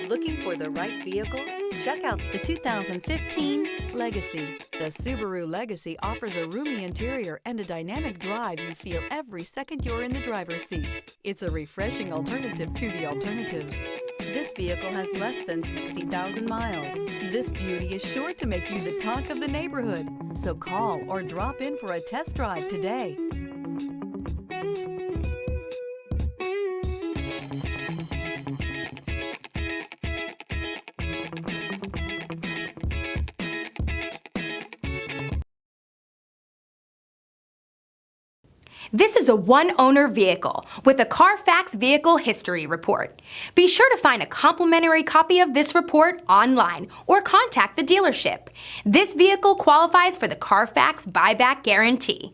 Looking for the right vehicle? Check out the 2015 Legacy. The Subaru Legacy offers a roomy interior and a dynamic drive you feel every second you're in the driver's seat. It's a refreshing alternative to the alternatives. This vehicle has less than 60,000 miles. This beauty is sure to make you the talk of the neighborhood. So call or drop in for a test drive today. This is a one-owner vehicle with a Carfax Vehicle History Report. Be sure to find a complimentary copy of this report online or contact the dealership. This vehicle qualifies for the Carfax Buyback Guarantee.